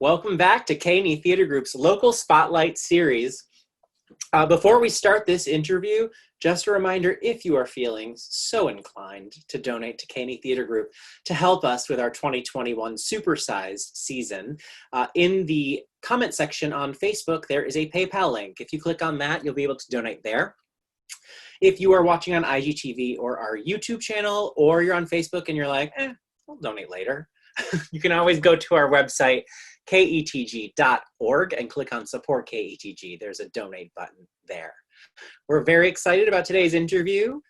Welcome back to K&E Theater Group's Local Spotlight series. Before we start this interview, just a reminder, if you are feeling so inclined to donate to K&E Theater Group to help us with our 2021 supersized season, in the comment section on Facebook, there is a PayPal link. If you click on that, you'll be able to donate there. If you are watching on IGTV or our YouTube channel, or you're on Facebook and you're like, I'll donate later, you can always go to our website, ketg.org, and click on Support KETG. There's a donate button there. We're very excited about today's interview.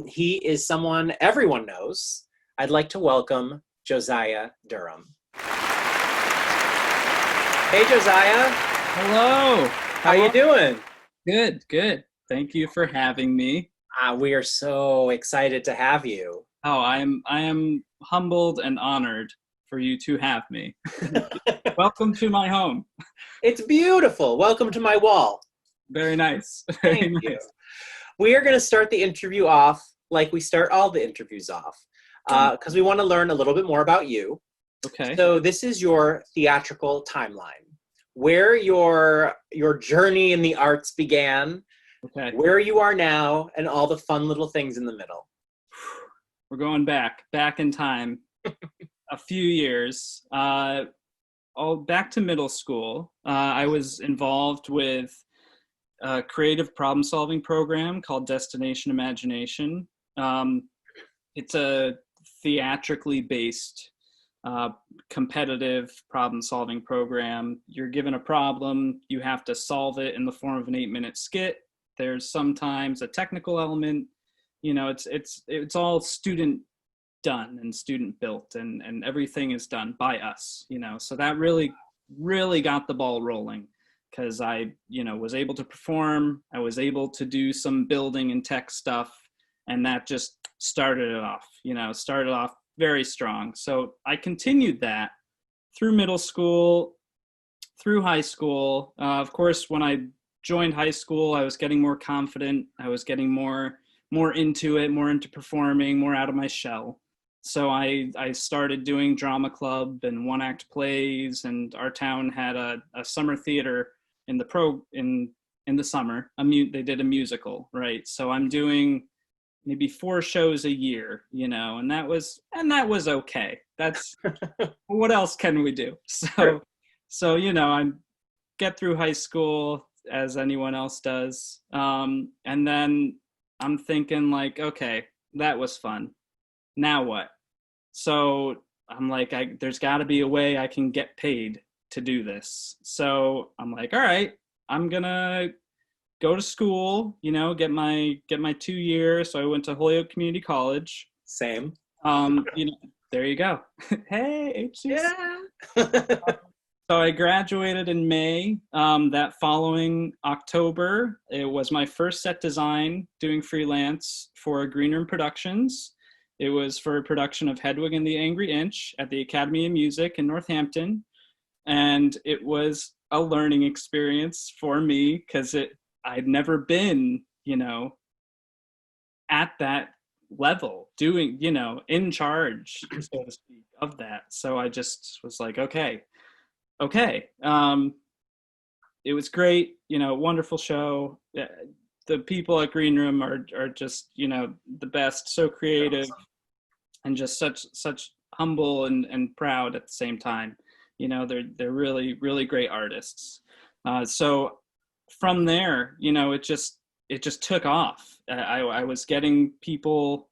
He is someone everyone knows. I'd like to welcome Josiah Durham. Hey, Josiah. Hello. How you doing? Good. Thank you for having me. We are so excited to have you. Oh, I am humbled and honored for you to have me. Welcome to my home. It's beautiful. Welcome to my wall. Very nice. Thank you. We are going to start the interview off like we start all the interviews off, because we want to learn a little bit more about you. Okay. So this is your theatrical timeline, where your journey in the arts began, where you are now, and all the fun little things in the middle. We're going back in time a few years. Back to middle school. I was involved with a creative problem-solving program called Destination Imagination. It's a theatrically based competitive problem-solving program. You're given a problem, you have to solve it in the form of an 8-minute skit. There's sometimes a technical element. You know, it's all student done and student built, and everything is done by us, you know. So that really got the ball rolling, because I, was able to perform. I was able to do some building and tech stuff, and that just started it off very strong. So I continued that through middle school, through high school. Of course, when I joined high school, I was getting more confident. I was getting more into it, more into performing, more out of my shell. So I started doing drama club and one-act plays, and our town had a summer theater in the summer. They did a musical, right? So I'm doing maybe 4 shows a year, and that was okay. That's what else can we do? So I get through high school as anyone else does, and then I'm thinking like, okay, that was fun. Now what? So I'm like, there's got to be a way I can get paid to do this. So I'm like, all right, I'm gonna go to school, get my 2 years. So I went to Holyoke Community College. Same. There you go. Hey, HCC. Yeah. So I graduated in May. That following October, it was my first set design doing freelance for Green Room Productions. It was for a production of Hedwig and the Angry Inch at the Academy of Music in Northampton. And it was a learning experience for me, because I'd never been, at that level, doing, in charge, so to speak, of that. So I just was like, okay. It was great, wonderful show. The people at Green Room are just, the best, so creative, and just such humble and proud at the same time. They're really, really great artists. So from there, it just took off. I was getting people,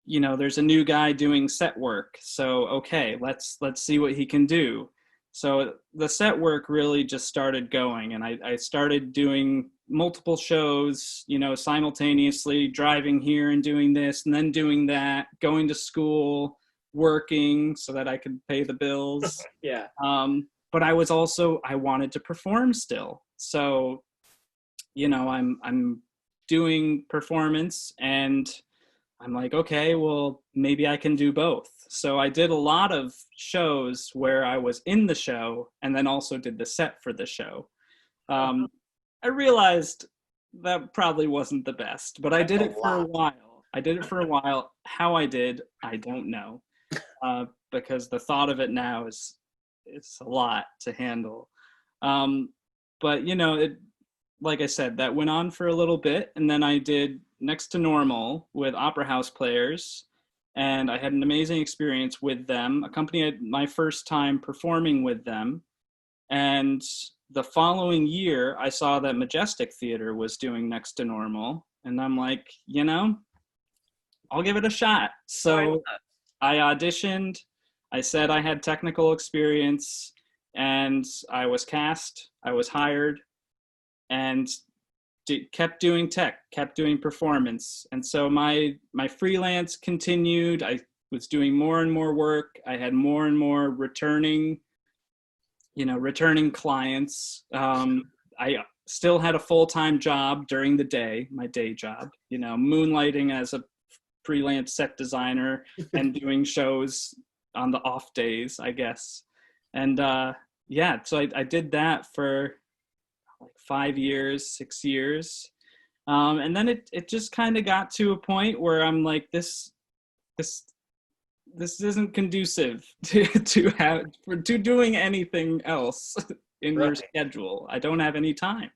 there's a new guy doing set work. So, okay, let's see what he can do. So the set work really just started going, and I started doing multiple shows, simultaneously, driving here and doing this and then doing that, going to school, working so that I could pay the bills. Yeah. But I wanted to perform still. So, I'm doing performance, and I'm like, okay, well, maybe I can do both. So I did a lot of shows where I was in the show and then also did the set for the show. I realized that probably wasn't the best, but I did it for a while. How I did, I don't know, because the thought of it now is it's a lot to handle. But you know, it, like I said, that went on for a little bit, and then I did Next to Normal with Opera House Players, and I had an amazing experience with them. Accompanied my first time performing with them, and the following year, I saw that Majestic Theater was doing Next to Normal, and I'm like, you know, I'll give it a shot. So I auditioned. I said I had technical experience, and I was cast. I was hired, and kept doing tech, kept doing performance. And so my freelance continued. I was doing more and more work. I had more and more returning clients. I still had a full-time job during the day, my day job, you know, moonlighting as a freelance set designer and doing shows on the off days, I guess. And yeah, so I did that for like 5 years, 6 years. And then it just kind of got to a point where I'm like, this isn't conducive to doing anything else in your schedule. I don't have any time.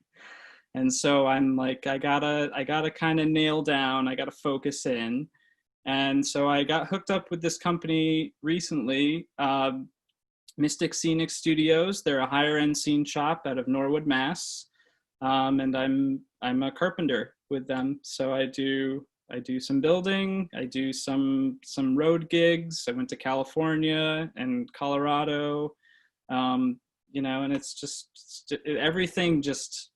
And so I'm like, I gotta kind of nail down, I gotta focus in. And so I got hooked up with this company recently, Mystic Scenic Studios. They're a higher end scene shop out of Norwood, Mass. And I'm a carpenter with them. So I do some building, I do some road gigs. I went to California and Colorado, you know, and it's just everything just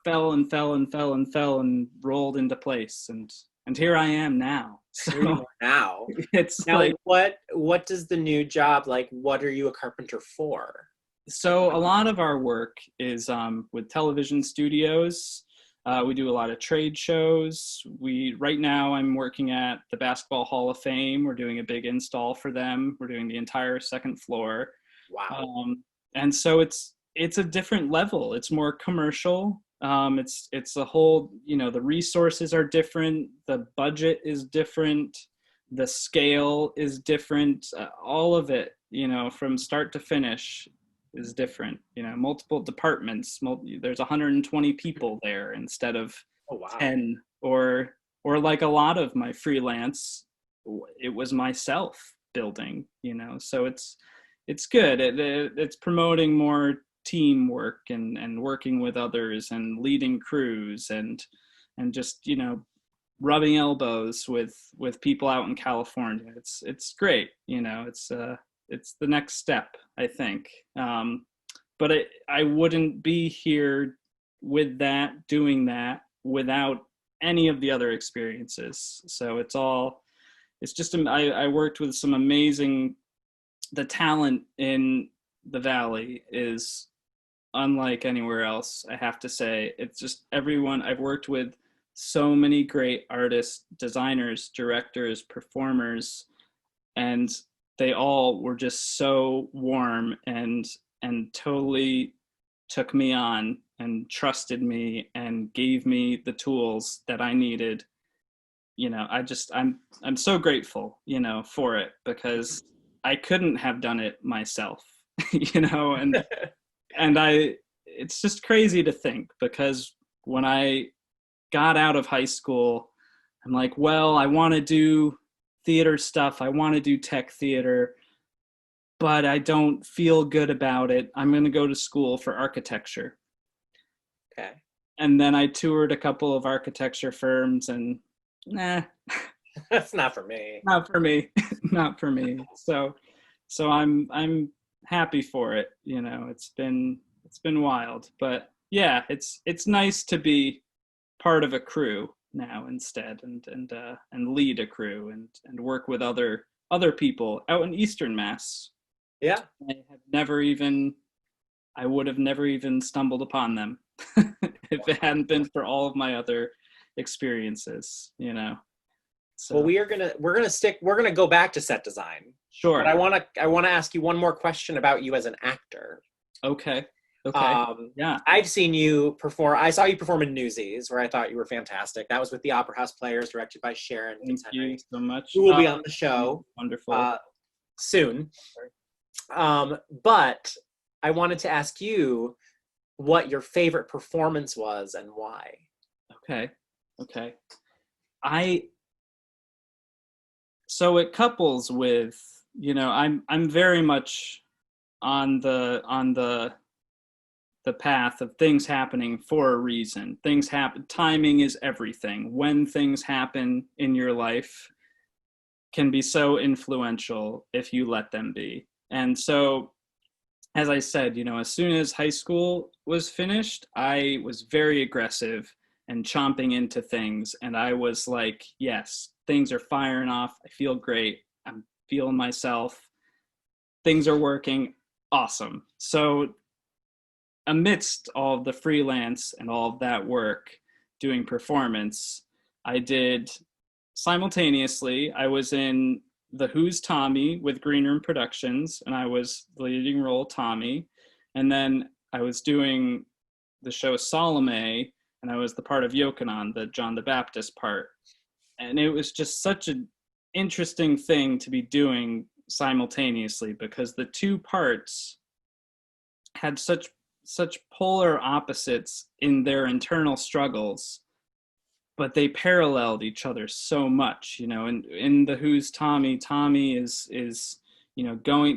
fell and rolled into place, and here I am now. So now it's now, like, what does the new job, like, what are you a carpenter for? so a lot of our work is with television studios. We do a lot of trade shows. Right now I'm working at the Basketball Hall of Fame. We're doing a big install for them. We're doing the entire second floor. Wow. And so it's a different level. It's more commercial. It's a whole, you know, the resources are different. The budget is different. The scale is different. All of it, you know, from start to finish is different. You know, multiple departments. There's 120 people there instead of 10, or like a lot of my freelance, it was myself building. You know, so it's good. It's promoting more teamwork and working with others and leading crews and just, you know, rubbing elbows with people out in California. It's great. You know, it's the next step, I think. But I wouldn't be here with that, doing that, without any of the other experiences. So it's just, I worked with some amazing, the talent in the Valley is unlike anywhere else, I have to say. It's just everyone I've worked with, so many great artists, designers, directors, performers, and they all were just so warm and totally took me on and trusted me and gave me the tools that I needed. You know, I'm so grateful, you know, for it, because I couldn't have done it myself, you know, and it's just crazy to think, because when I got out of high school, I'm like, well, I want to do theater stuff. I want to do tech theater, but I don't feel good about it. I'm going to go to school for architecture. Okay. And then I toured a couple of architecture firms, and that's not for me. Not for me. Not for me. So I'm happy for it. You know, it's been wild, but yeah, it's nice to be part of a crew now instead, and lead a crew and work with other people out in Eastern Mass. Yeah. I would have never even stumbled upon them if it hadn't been for all of my other experiences, you know. So. Well, we're gonna go back to set design. Sure. But I wanna ask you one more question about you as an actor. Okay. Yeah. I've seen you perform. I saw you perform in Newsies, where I thought you were fantastic. That was with the Opera House Players, directed by Sharon. Thank you so much. Who will be on the show. Wonderful. Soon. But I wanted to ask you what your favorite performance was and why. Okay. I so it couples with, I'm very much on the path of things happening for a reason. Things happen, timing is everything. When things happen in your life can be so influential if you let them be. And so, as I said, as soon as high school was finished, I was very aggressive and chomping into things. And I was like, yes, things are firing off. I feel great. I'm feeling myself. Things are working. Awesome. So, amidst all of the freelance and all of that work doing performance, I did simultaneously, I was in The Who's Tommy with Green Room Productions, and I was the leading role Tommy. And then I was doing the show Salome, and I was the part of Yochanan, the John the Baptist part. And it was just such an interesting thing to be doing simultaneously, because the two parts had such polar opposites in their internal struggles, but they paralleled each other so much. In The Who's Tommy, Tommy is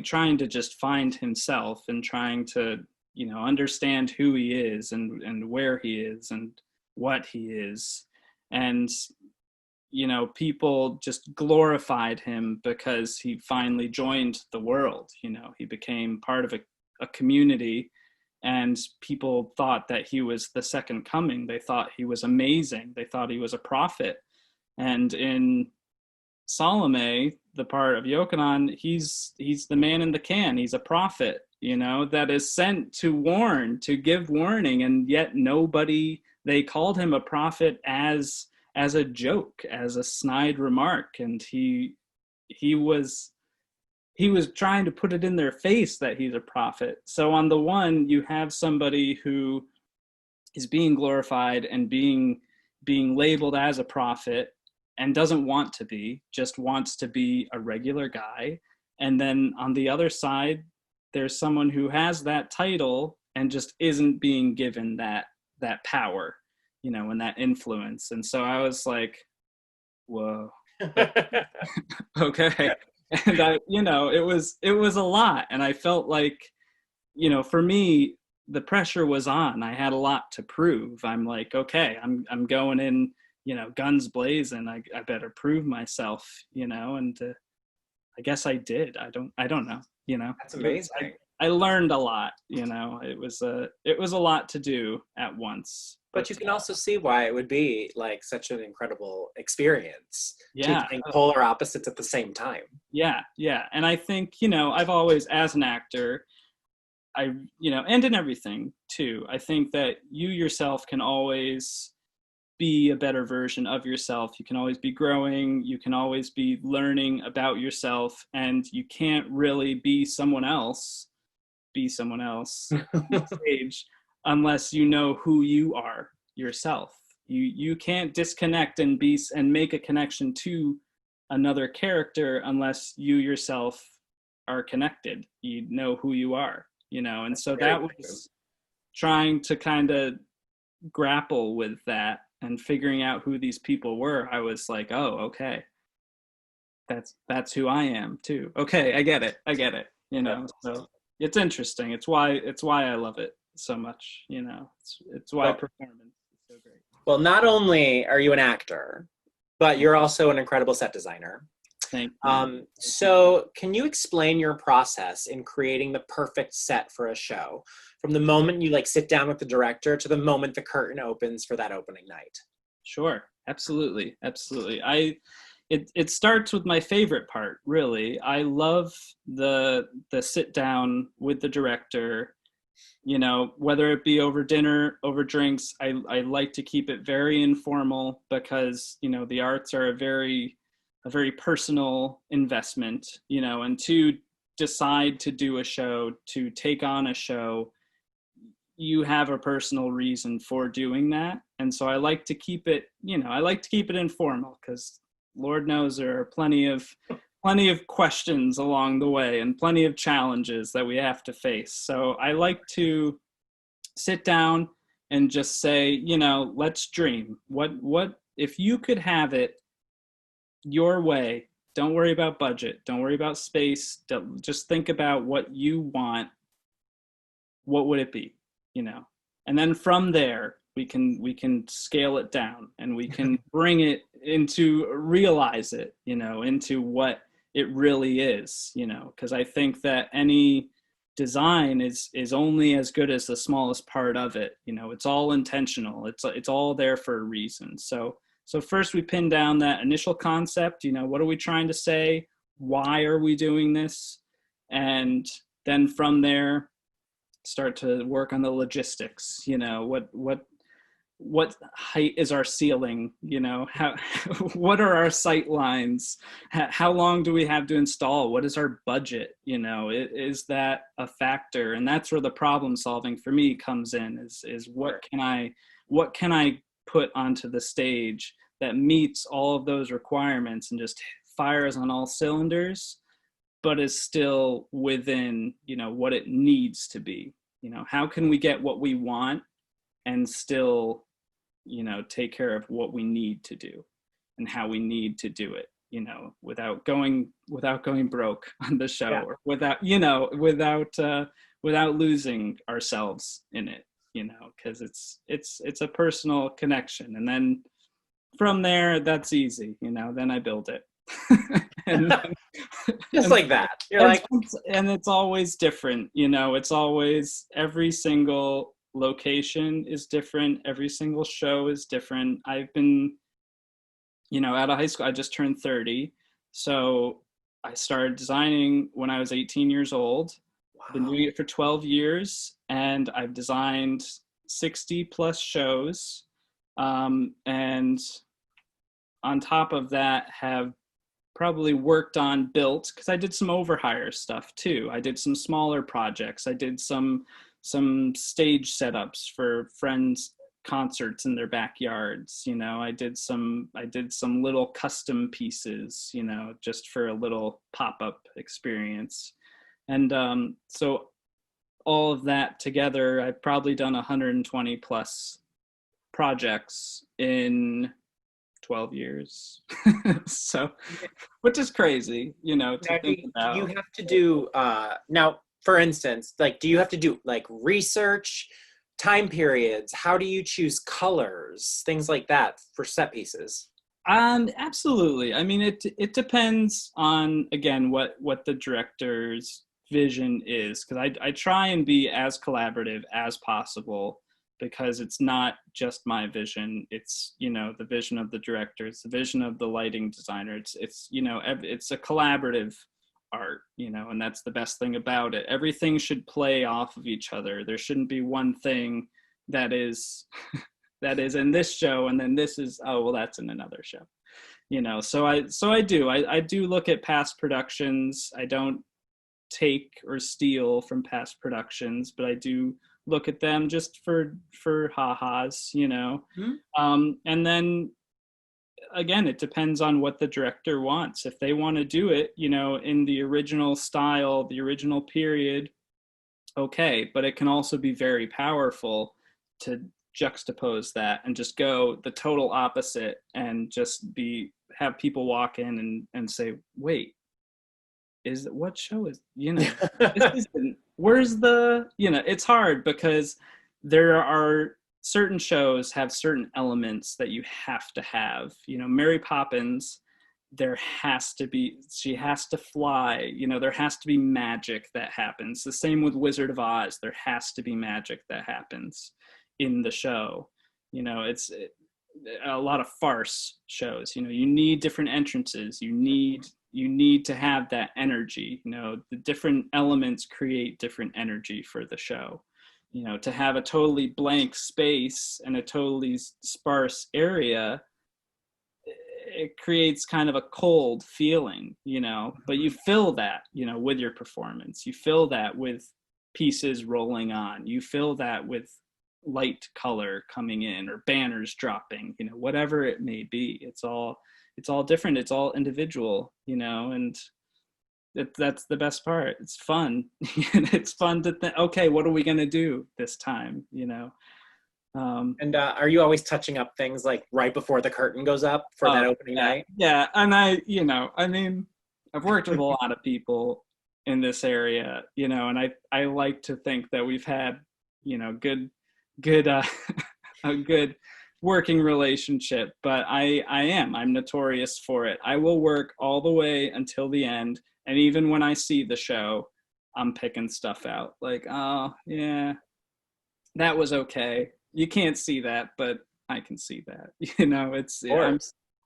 trying to just find himself and trying to understand who he is and where he is and what he is. And people just glorified him because he finally joined the world. He became part of a community, and people thought that he was the second coming. They thought he was amazing. They thought he was a prophet. And in Salome, the part of Yochanan, he's the man in the can. He's a prophet, that is sent to warn, to give warning, and yet they called him a prophet as a joke, as a snide remark, and he was trying to put it in their face that he's a prophet. So on the one, you have somebody who is being glorified and being labeled as a prophet and doesn't want to be, just wants to be a regular guy. And then on the other side, there's someone who has that title and just isn't being given that power, and that influence. And so I was like, whoa, okay. And it was a lot. And I felt like, for me, the pressure was on. I had a lot to prove. I'm like, okay, I'm going in, guns blazing. I better prove myself, and I guess I did. I don't know, That's amazing. I learned a lot, it was a lot to do at once. But you can also see why it would be like such an incredible experience, Yeah, teaching polar opposites at the same time. yeah. And I think, I've always, as an actor, and in everything too, I think that you yourself can always be a better version of yourself. You can always be growing. You can always be learning about yourself, and you can't really be someone else on stage unless you know who you are yourself. You can't disconnect and make a connection to another character unless you yourself are connected. You know who you are, and so that was trying to kind of grapple with that and figuring out who these people were. I was like, oh, okay, that's who I am too. Okay, I get it. So it's interesting. It's why I love it so much. It's why performance is so great. Well, not only are you an actor, but you're also an incredible set designer. Thank you. So can you explain your process in creating the perfect set for a show, from the moment you sit down with the director to the moment the curtain opens for that opening night? Sure, absolutely. It starts with my favorite part, really. I love the sit down with the director, whether it be over dinner, over drinks. I like to keep it very informal because, the arts are a very personal investment, and to decide to do a show, to take on a show, you have a personal reason for doing that. And so I like to keep it, informal, because Lord knows there are plenty of plenty of questions along the way and plenty of challenges that we have to face. So I like to sit down and just say, let's dream. What if you could have it your way? Don't worry about budget. Don't worry about space. Just think about what you want. What would it be? And then from there we can scale it down, and we can bring it into realize it, into what it really is, because I think that any design is only as good as the smallest part of it. It's all intentional. It's all there for a reason. So first we pin down that initial concept, what are we trying to say? Why are we doing this? And then from there, start to work on the logistics. What height is our ceiling? How what are our sight lines? How long do we have to install? What is our budget? Is that a factor? And that's where the problem solving for me comes in, is what can I put onto the stage that meets all of those requirements and just fires on all cylinders, but is still within, what it needs to be. How can we get what we want and still, take care of what we need to do and how we need to do it, without going broke on the show, or without losing ourselves in it, because it's a personal connection. And then from there, that's easy, then I build it. and Just like that. You're like, and it's always different, it's always, every single location is different, every single show is different. I've been, out of high school, I just turned 30, so I started designing when I was 18 years old. Wow. I've been doing it for 12 years, and I've designed 60 plus shows, and on top of that have probably worked on, built, because I did some overhire stuff too. I did some smaller projects. I did some stage setups for friends' concerts in their backyards. I did some little custom pieces, just for a little pop-up experience. And so all of that together, I've probably done 120 plus projects in 12 years. So, which is crazy, to think about. Do you have to do, now, for instance, like, do you have to do like research, time periods? How do you choose colors, things like that for set pieces? Absolutely. I mean, it depends on, again, what the director's vision is, because I try and be as collaborative as possible, because it's not just my vision. It's, the vision of the director. It's the vision of the lighting designer. It's a collaborative art, and that's the best thing about it. Everything should play off of each other. There shouldn't be one thing that is that is in this show, and then this is, oh, well, that's in another show. So I do look at past productions. I don't take or steal from past productions, but I do look at them just for ha-has, Mm-hmm. And then again, it depends on what the director wants. If they want to do it, in the original style, the original period, okay, but it can also be very powerful to juxtapose that and just go the total opposite, and just have people walk in and say, wait, what show is, this isn't, where's the, it's hard, because there are certain shows have certain elements that you have to have. Mary Poppins, she has to fly, there has to be magic that happens. The same with Wizard of Oz, there has to be magic that happens in the show. It's a lot of farce shows, you need different entrances, you need to have that energy. The different elements create different energy for the show. To have a totally blank space and a totally sparse area, it creates kind of a cold feeling, but you fill that, with your performance. You fill that with pieces rolling on. You fill that with light color coming in, or banners dropping, whatever it may be. It's all it's all different. It's all individual, and that's the best part. It's fun. And it's fun to think, okay, what are we going to do this time? And are you always touching up things like right before the curtain goes up for that opening night? Yeah. And I mean, I've worked with a lot of people in this area, and I like to think that we've had, good, a good working relationship, but I'm notorious for it. I will work all the way until the end. And even when I see the show, I'm picking stuff out like, oh yeah, that was okay. You can't see that, but I can see that.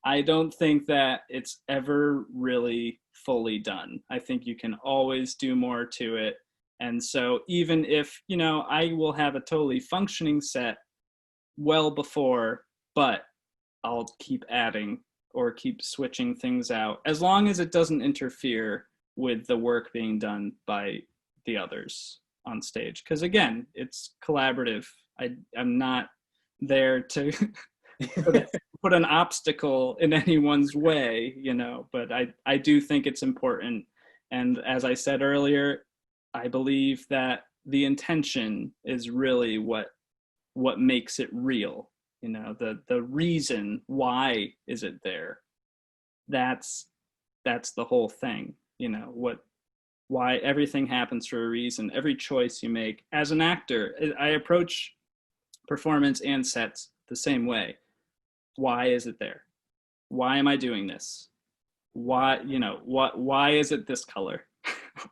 I don't think that it's ever really fully done. I think you can always do more to it. And so even if, I will have a totally functioning set well before, but I'll keep adding or keep switching things out as long as it doesn't interfere with the work being done by the others on stage. Because again, it's collaborative. I'm not there to put an obstacle in anyone's way, but I do think it's important. And as I said earlier, I believe that the intention is really what makes it real. The reason why is it there. That's the whole thing. Why everything happens for a reason. Every choice you make as an actor, I approach performance and sets the same way. Why is it there? Why am I doing this? Why is it this color?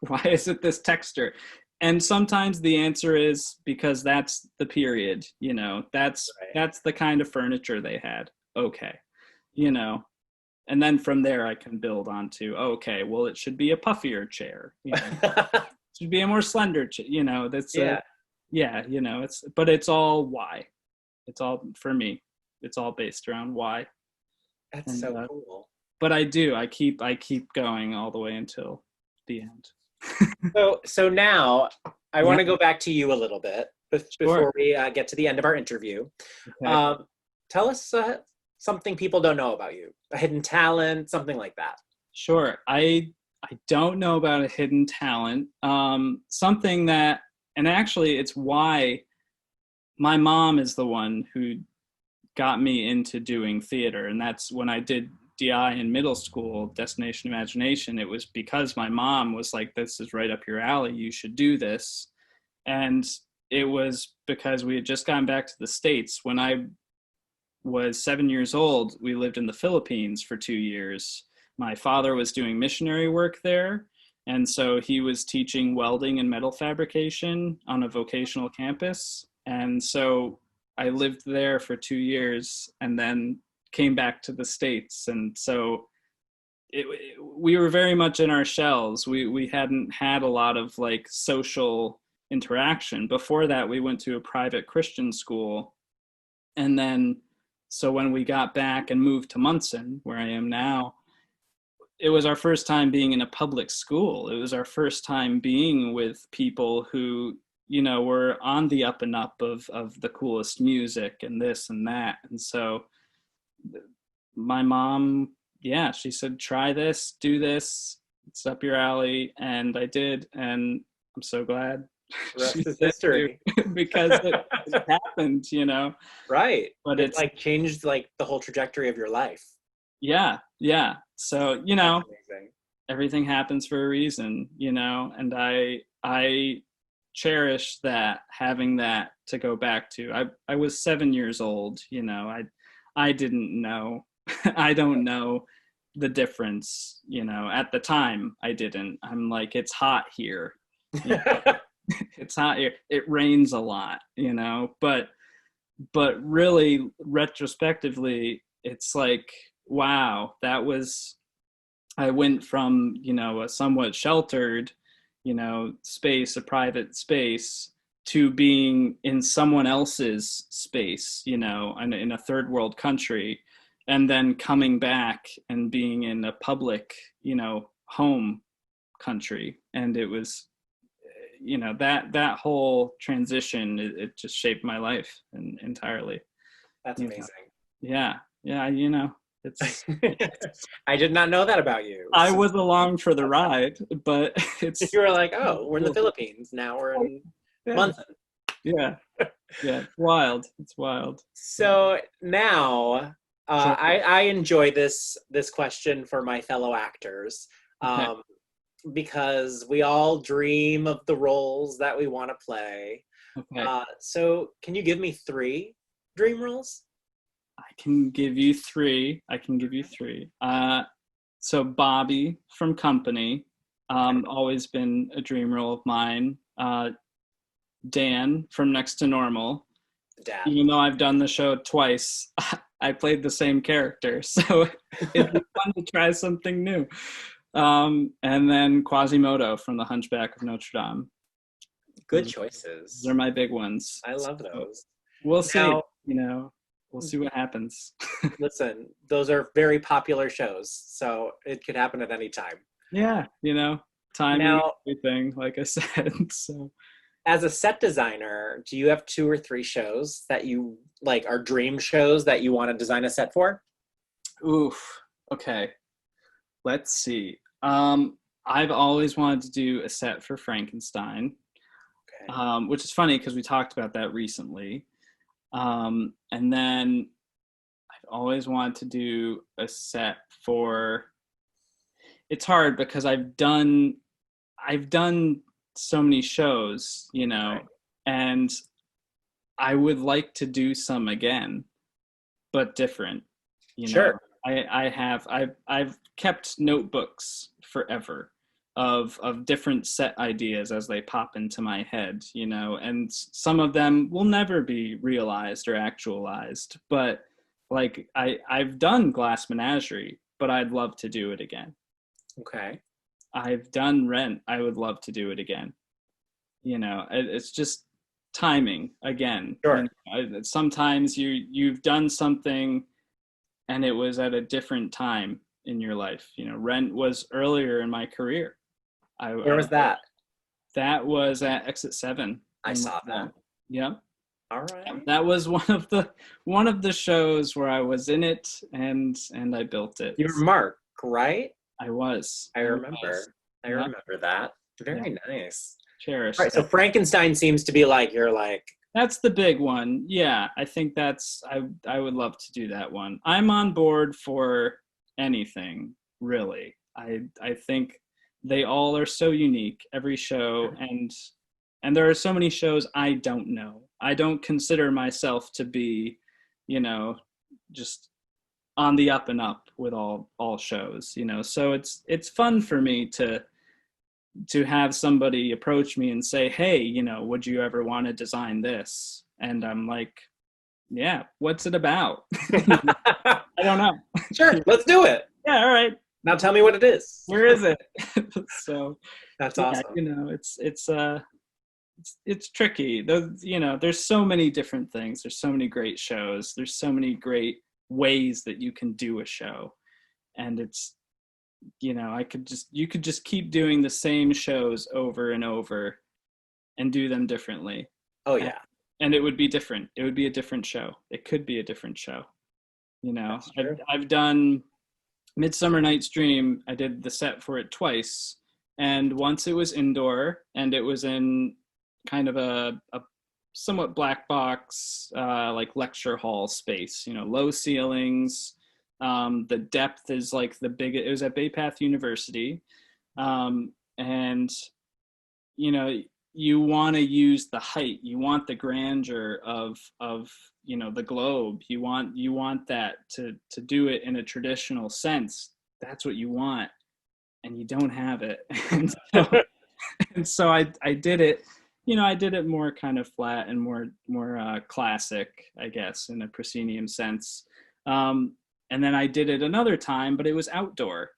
Why is it this texture? And sometimes the answer is because that's the period, that's the kind of furniture they had. Okay. And then from there I can build onto, okay, well, it should be a puffier chair, it should be a more slender chair, but it's all why. It's all, for me, it's all based around why. That's so cool. But I keep going all the way until the end. So now I want to go back to you a little bit before we get to the end of our interview. Okay. Tell us something people don't know about you, a hidden talent, something like that. Sure. I don't know about a hidden talent. Something that, and actually it's why my mom is the one who got me into doing theater. And that's when I did DI in middle school, Destination Imagination. It was because my mom was like, this is right up your alley, you should do this. And it was because we had just gotten back to the States. When I was 7 years old, we lived in the Philippines for 2 years. My father was doing missionary work there. And so he was teaching welding and metal fabrication on a vocational campus. And so I lived there for 2 years and then came back to the States. And so we were very much in our shells. We hadn't had a lot of like social interaction. Before that, we went to a private Christian school. And then, so when we got back and moved to Munson, where I am now, it was our first time being in a public school. It was our first time being with people who, were on the up and up of the coolest music and this and that. And so my mom, she said, try this, do this, it's up your alley. And I did. And I'm so glad. The rest is history. Because it happened, Right. But it's like changed like the whole trajectory of your life. Yeah. So, everything happens for a reason, and I cherish that, having that to go back to. I was 7 years old, I didn't know. I don't know the difference, at the time I didn't. I'm like, it's hot here. It's hot here. It rains a lot, but really retrospectively, it's like, wow, I went from, a somewhat sheltered, space, a private space, to being in someone else's space, in a third world country, and then coming back and being in a public, home country. And it was, that whole transition, it just shaped my life entirely. That's amazing. Yeah. It's I did not know that about you. I was along for the ride, but it's You were like, oh, we're in the Philippines. Now we're in yeah, Munson. yeah, yeah. It's wild. It's wild. So now Sure. I enjoy this question for my fellow actors. Okay. Because we all dream of the roles that we want to play. Okay. So can you give me 3 dream roles? I can give you three. I can give you three. So Bobby from Company, always been a dream role of mine. Dan from Next to Normal. Dad. Even though I've done the show twice, I played the same character, so it'd be fun to try something new. And then Quasimodo from The Hunchback of Notre Dame. Good choices. They're my big ones. I love those. We'll see. Now, We'll see what happens. listen, those are very popular shows, so it could happen at any time. Yeah, timing, Now, everything, like I said. So, as a set designer, do you have 2 or 3 shows that you like are dream shows that you want to design a set for? oof. Okay. Let's see. I've always wanted to do a set for Frankenstein, Okay. which is funny because we talked about that recently. And then I've always wanted to do a set for. It's hard because I've done so many shows, Right. and I would like to do some again, but different. Sure. I've kept notebooks forever of different set ideas as they pop into my head, and some of them will never be realized or actualized. But like I've done Glass Menagerie, but I'd love to do it again. Okay. I've done Rent. I would love to do it again. It's just timing again. Sure. Sometimes you've done something and it was at a different time in your life. Rent was earlier in my career. Where was that? That was at Exit 7. I saw that. Yeah. All right. That was one of the shows where I was in it and I built it. You were Mark, right? I was. I remember. I Yeah. remember that. Very nice. Cherished. All right, so Frankenstein seems to be like you're like. That's the big one. Yeah, I think I would love to do that one. I'm on board for anything, really. I think they all are so unique, every show, and there are so many shows I don't know. I don't consider myself to be, just on the up and up with all shows, So it's fun for me to have somebody approach me and say, hey, would you ever want to design this? And I'm like, yeah, what's it about? I don't know. Sure, let's do it. Yeah, all right. Now tell me what it is. Where is it? So that's awesome. It's tricky. There's so many different things. There's so many great shows. There's so many great ways that you can do a show. And it's, you could just keep doing the same shows over and over and do them differently. Oh yeah. And it would be different. It would be a different show. It could be a different show. I've done Midsummer Night's Dream. I did the set for it twice. And once it was indoor and it was in kind of a somewhat black box, like lecture hall space, low ceilings. The depth is like it was at Bay Path University. And, you want to use the height, you want the grandeur of the globe. You want that to do it in a traditional sense. That's what you want. And you don't have it. And so I did it, I did it more kind of flat and more classic, I guess, in a proscenium sense. And then I did it another time, but it was outdoor.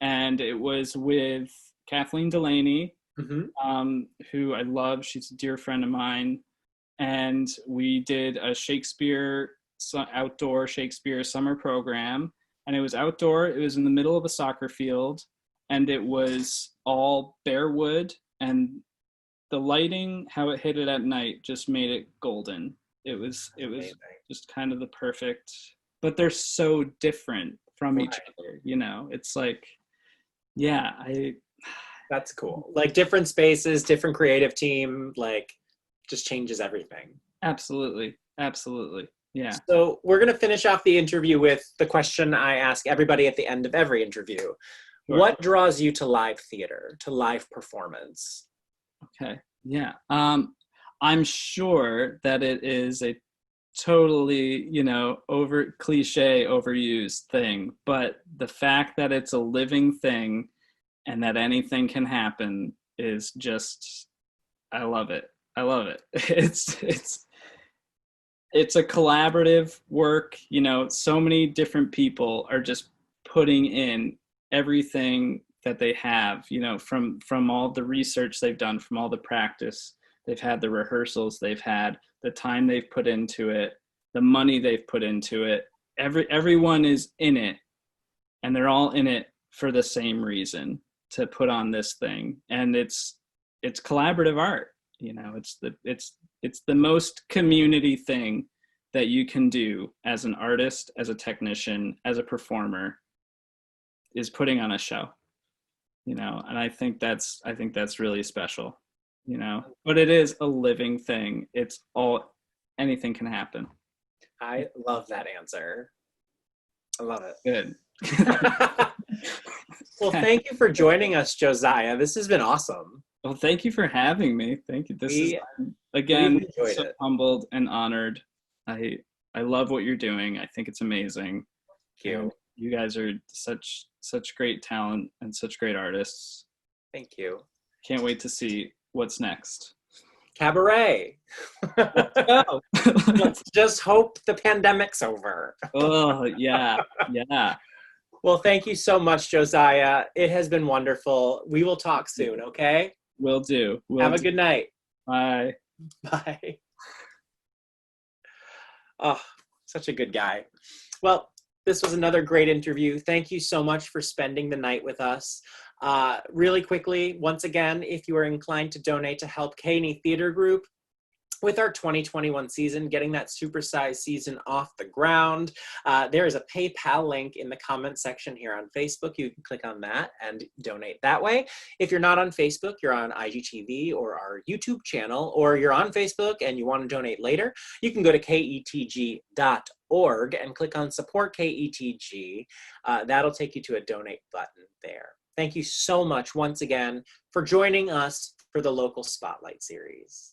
And it was with Kathleen Delaney, who I love. She's a dear friend of mine. And we did a outdoor Shakespeare summer program. And it was outdoor. It was in the middle of a soccer field. And it was all bare wood. And the lighting, how it hit it at night, just made it golden. It was just kind of the perfect, but they're so different from each Right. other, you know. It's like, yeah, That's cool. Like different spaces, different creative team, like just changes everything. absolutely, absolutely, yeah. So we're going to finish off the interview with the question I ask everybody at the end of every interview. Sure. What draws you to live theater, to live performance? Okay. Yeah. I'm sure that it is a totally, you know, over cliche, overused thing, but the fact that it's a living thing and that anything can happen is just, I love it. I love it. It's a collaborative work, you know, so many different people are just putting in everything that they have, you know, from all the research they've done, from all the practice they've had, the rehearsals they've had, the time they've put into it, the money they've put into it. Everyone is in it, and they're all in it for the same reason, to put on this thing. And it's collaborative art, you know. It's the most community thing that you can do as an artist, as a technician, as a performer, is putting on a show, you know. And I think that's really special, you know. But it is a living thing. It's all, anything can happen. I love that answer. I love it. Good. Well, thank you for joining us, Josiah. This has been awesome. Well, thank you for having me. Thank you. This is, again, we've enjoyed so it. humbled and honored. I love what you're doing. I think it's amazing. Thank you. And you guys are such great talent and such great artists. Thank you. Can't wait to see what's next. Cabaret. Let's go. Let's just hope the pandemic's over. Oh, yeah. Yeah. Well, thank you so much, Josiah. It has been wonderful. We will talk soon, okay? Will do. Have a good night. Bye. Bye. Oh, such a good guy. Well, this was another great interview. Thank you so much for spending the night with us. Really quickly, once again, if you are inclined to donate to help Caney Theater Group with our 2021 season, getting that supersized season off the ground, there is a PayPal link in the comment section here on Facebook. You can click on that and donate that way. If you're not on Facebook, you're on IGTV or our YouTube channel, or you're on Facebook and you want to donate later, you can go to ketg.org and click on Support KETG. That'll take you to a donate button there. Thank you so much once again for joining us for the Local Spotlight series.